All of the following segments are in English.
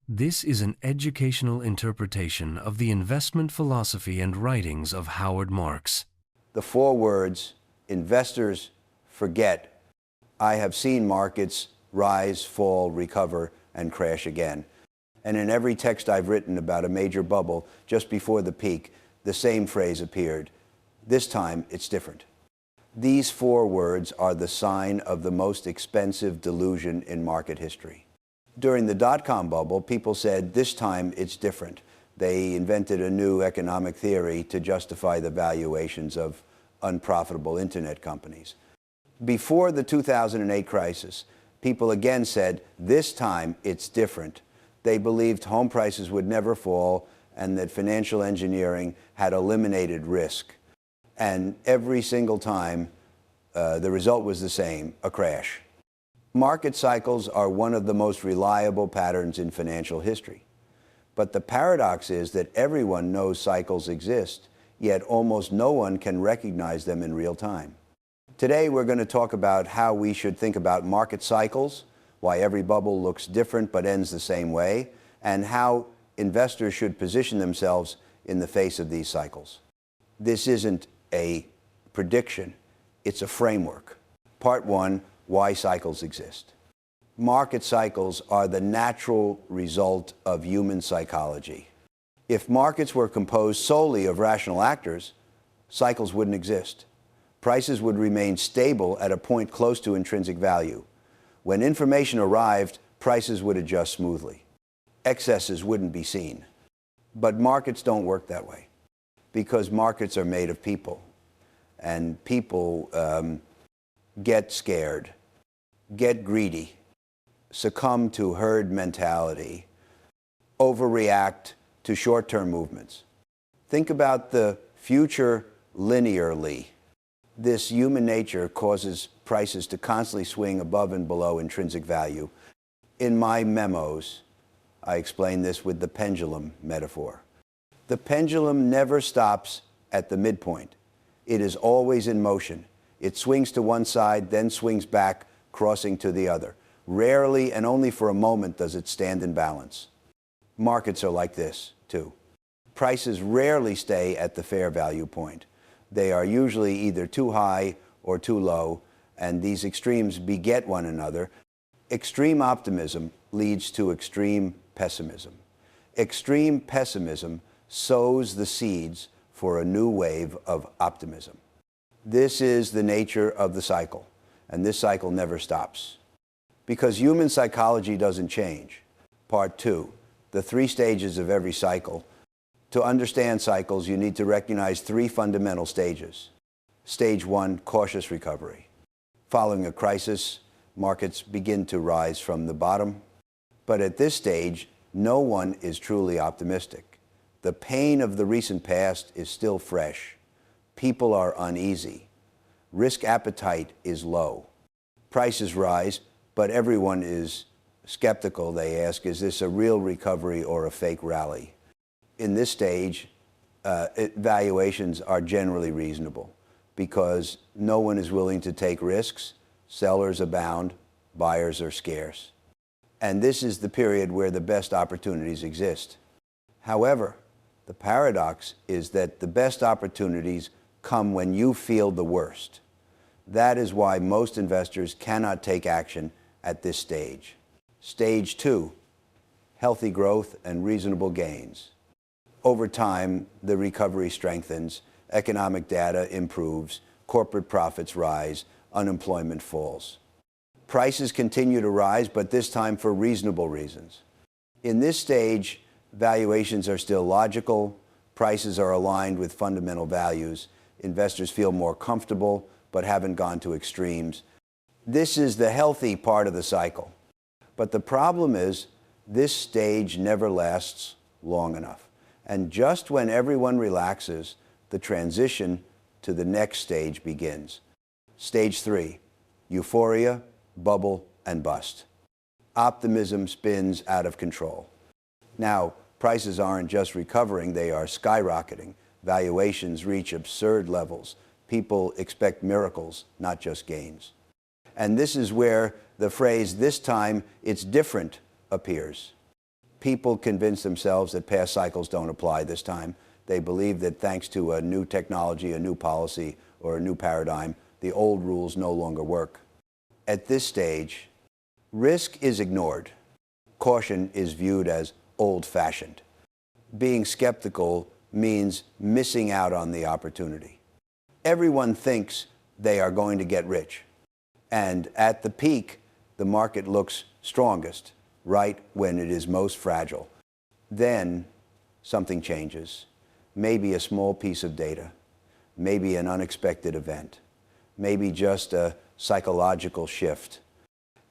This is an educational interpretation of the investment philosophy and writings of Howard Marks. The four words, investors forget. I have seen markets rise, fall, recover, and crash again. And in every text I've written about a major bubble just before the peak, the same phrase appeared. This time, it's different. These four words are the sign of the most expensive delusion in market history. During the dot-com bubble, people said, this time it's different. They invented a new economic theory to justify the valuations of unprofitable internet companies. Before the 2008 crisis, people again said, this time it's different. They believed home prices would never fall and that financial engineering had eliminated risk. And every single time, the result was the same, a crash. Market cycles are one of the most reliable patterns in financial history. But the paradox is that everyone knows cycles exist, yet almost no one can recognize them in real time. Today, we're going to talk about how we should think about market cycles, why every bubble looks different but ends the same way, and how investors should position themselves in the face of these cycles. This isn't a prediction, it's a framework. Part one, why cycles exist. Market cycles are the natural result of human psychology. If markets were composed solely of rational actors, cycles wouldn't exist. Prices would remain stable at a point close to intrinsic value. When information arrived, prices would adjust smoothly. Excesses wouldn't be seen. But markets don't work that way, because markets are made of people. And people get scared, get greedy, succumb to herd mentality, overreact to short-term movements. Think about the future linearly. This human nature causes prices to constantly swing above and below intrinsic value. In my memos, I explain this with the pendulum metaphor. The pendulum never stops at the midpoint. It is always in motion. It swings to one side, then swings back, crossing to the other. Rarely and only for a moment does it stand in balance. Markets are like this, too. Prices rarely stay at the fair value point. They are usually either too high or too low, and these extremes beget one another. Extreme optimism leads to extreme pessimism. Extreme pessimism sows the seeds for a new wave of optimism. This is the nature of the cycle, and this cycle never stops. Because human psychology doesn't change. Part two, the three stages of every cycle. To understand cycles, you need to recognize three fundamental stages. Stage one, cautious recovery. Following a crisis, markets begin to rise from the bottom. But at this stage, no one is truly optimistic. The pain of the recent past is still fresh. People are uneasy. Risk appetite is low. Prices rise, but everyone is skeptical. They ask, is this a real recovery or a fake rally? In this stage, valuations are generally reasonable because no one is willing to take risks. Sellers abound, buyers are scarce. And this is the period where the best opportunities exist. However, the paradox is that the best opportunities come when you feel the worst. That is why most investors cannot take action at this stage. Stage two, healthy growth and reasonable gains. Over time, the recovery strengthens, economic data improves, corporate profits rise, unemployment falls. Prices continue to rise, but this time for reasonable reasons. In this stage, valuations are still logical, prices are aligned with fundamental values, investors feel more comfortable but haven't gone to extremes. This is the healthy part of the cycle. But the problem is, this stage never lasts long enough. And just when everyone relaxes, the transition to the next stage begins. Stage three, euphoria, bubble, and bust. Optimism spins out of control. Now, prices aren't just recovering, they are skyrocketing. Valuations reach absurd levels. People expect miracles, not just gains. And this is where the phrase, this time it's different, appears. people convince themselves that past cycles don't apply this time. They believe that thanks to a new technology, a new policy, or a new paradigm, the old rules no longer work. At this stage, risk is ignored. Caution is viewed as old-fashioned. Being skeptical means missing out on the opportunity. Everyone thinks they are going to get rich. And at the peak, the market looks strongest, right when it is most fragile. Then something changes. Maybe a small piece of data, maybe an unexpected event, maybe just a psychological shift.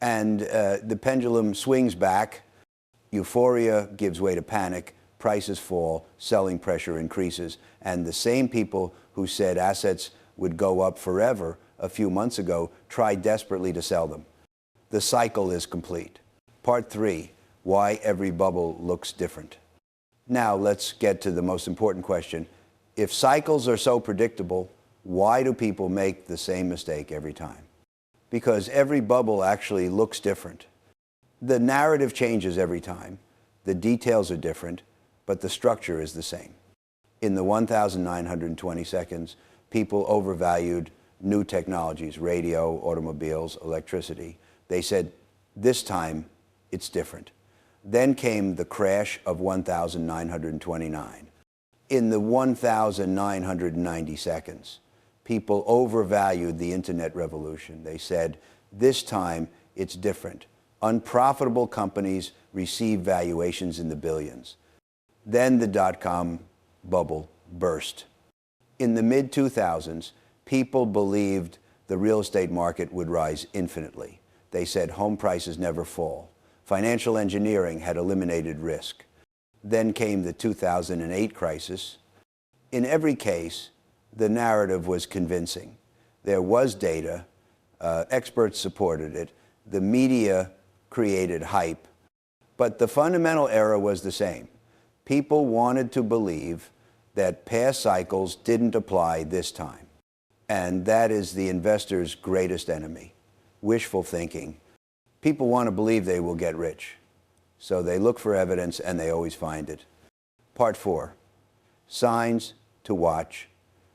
And the pendulum swings back, euphoria gives way to panic, prices fall, selling pressure increases, and the same people who said assets would go up forever a few months ago try desperately to sell them. The cycle is complete. Part 3, why every bubble looks different. Now let's get to the most important question. If cycles are so predictable, why do people make the same mistake every time? Because every bubble actually looks different. The narrative changes every time. The details are different, but the structure is the same. In the 1,920 seconds, people overvalued new technologies, radio, automobiles, electricity. They said, this time, it's different. Then came the crash of 1,929. In the 1,990 seconds, people overvalued the internet revolution. They said, this time it's different. Unprofitable companies receive valuations in the billions. Then the dot-com bubble burst. In the mid-2000s, people believed the real estate market would rise infinitely. They said home prices never fall. Financial engineering had eliminated risk. Then came the 2008 crisis. In every case, the narrative was convincing. There was data, experts supported it, the media created hype, but the fundamental error was the same. People wanted to believe that past cycles didn't apply this time. And that is the investor's greatest enemy, wishful thinking. People want to believe they will get rich, so they look for evidence and they always find it. Part 4, signs to watch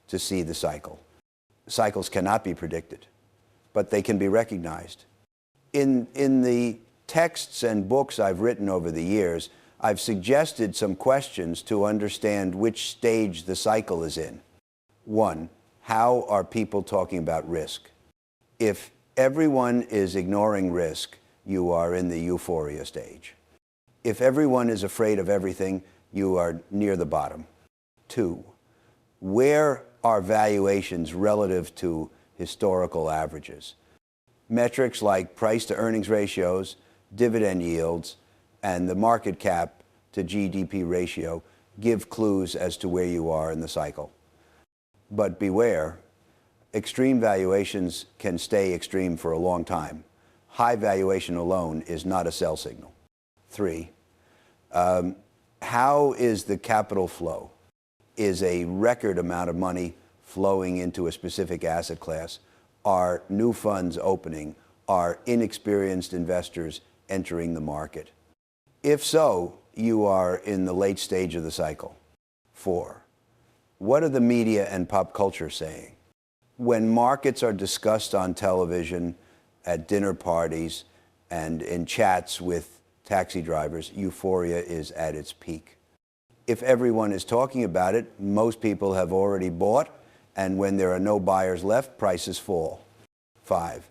to see the cycle. Cycles cannot be predicted, but they can be recognized. In the texts and books I've written over the years, I've suggested some questions to understand which stage the cycle is in. 1, how are people talking about risk? If everyone is ignoring risk, you are in the euphoria stage. If everyone is afraid of everything, you are near the bottom. 2, where are valuations relative to historical averages? Metrics like price-to-earnings ratios, dividend yields, and the market cap to GDP ratio give clues as to where you are in the cycle. But beware, extreme valuations can stay extreme for a long time. High valuation alone is not a sell signal. 3, how is the capital flow? Is a record amount of money flowing into a specific asset class? Are new funds opening? Are inexperienced investors entering the market? If so, you are in the late stage of the cycle. 4, what are the media and pop culture saying? When markets are discussed on television, at dinner parties, and in chats with taxi drivers, euphoria is at its peak. If everyone is talking about it, most people have already bought, and when there are no buyers left, prices fall. 5,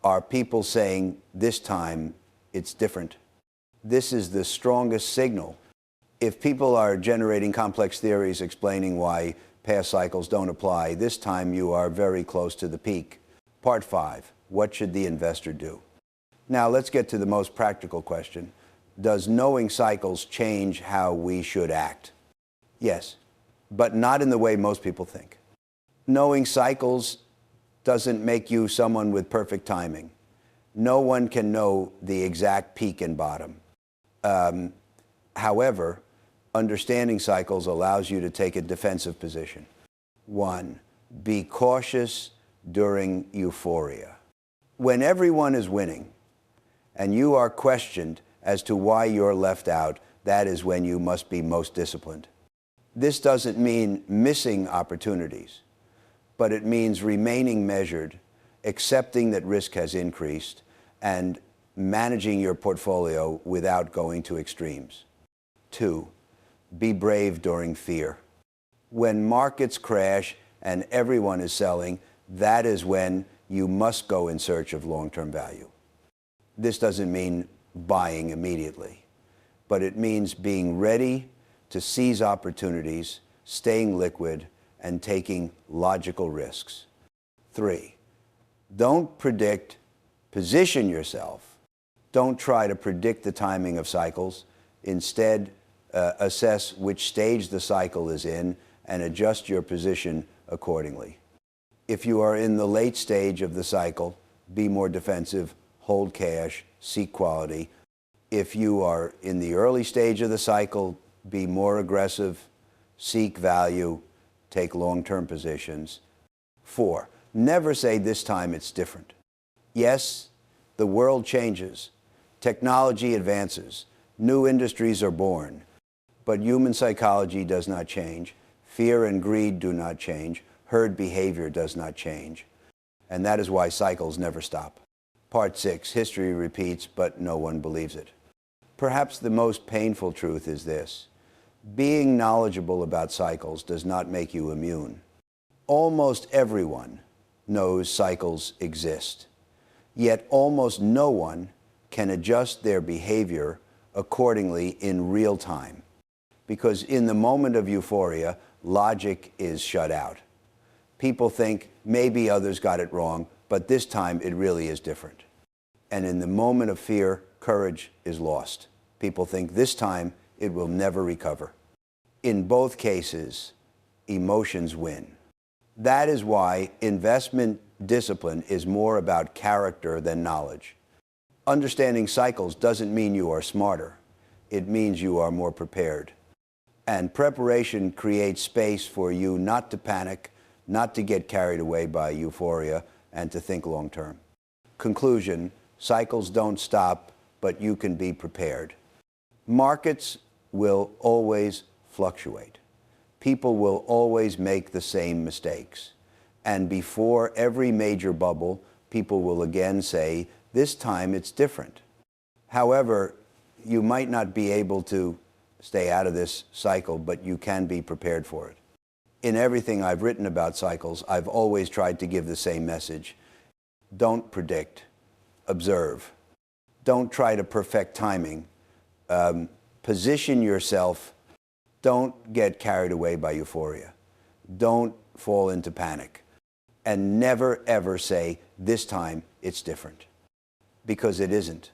are people saying, this time it's different? This is the strongest signal. If people are generating complex theories explaining why past cycles don't apply, this time you are very close to the peak. Part 5, what should the investor do? Now let's get to the most practical question. Does knowing cycles change how we should act? Yes, but not in the way most people think. Knowing cycles doesn't make you someone with perfect timing. No one can know the exact peak and bottom. However, understanding cycles allows you to take a defensive position. 1, be cautious during euphoria. When everyone is winning and you are questioned as to why you're left out, that is when you must be most disciplined. This doesn't mean missing opportunities, but it means remaining measured, accepting that risk has increased, and managing your portfolio without going to extremes. 2, be brave during fear. When markets crash and everyone is selling, that is when you must go in search of long-term value. This doesn't mean buying immediately, but it means being ready to seize opportunities, staying liquid, and taking logical risks. 3, don't predict, position yourself. Don't try to predict the timing of cycles. Instead, assess which stage the cycle is in and adjust your position accordingly. If you are in the late stage of the cycle, be more defensive, hold cash, seek quality. If you are in the early stage of the cycle, be more aggressive, seek value, take long-term positions. 4, never say this time it's different. Yes, the world changes, technology advances, new industries are born, but human psychology does not change, fear and greed do not change, herd behavior does not change, and that is why cycles never stop. Part 6, history repeats, but no one believes it. Perhaps the most painful truth is this: being knowledgeable about cycles does not make you immune. Almost everyone knows cycles exist, yet almost no one can adjust their behavior accordingly in real time, because in the moment of euphoria, logic is shut out. People think maybe others got it wrong, but this time it really is different. And in the moment of fear, courage is lost. People think this time it will never recover. In both cases, emotions win. That is why investment discipline is more about character than knowledge. Understanding cycles doesn't mean you are smarter. It means you are more prepared. And preparation creates space for you not to panic, not to get carried away by euphoria, and to think long term. Conclusion: cycles don't stop, but you can be prepared. Markets will always fluctuate. People will always make the same mistakes. And before every major bubble, people will again say, this time it's different. However, you might not be able to stay out of this cycle, but you can be prepared for it. In everything I've written about cycles, I've always tried to give the same message. Don't predict, observe. Don't try to perfect timing. Position yourself. Don't get carried away by euphoria. Don't fall into panic. And never, ever say, this time it's different. Because it isn't.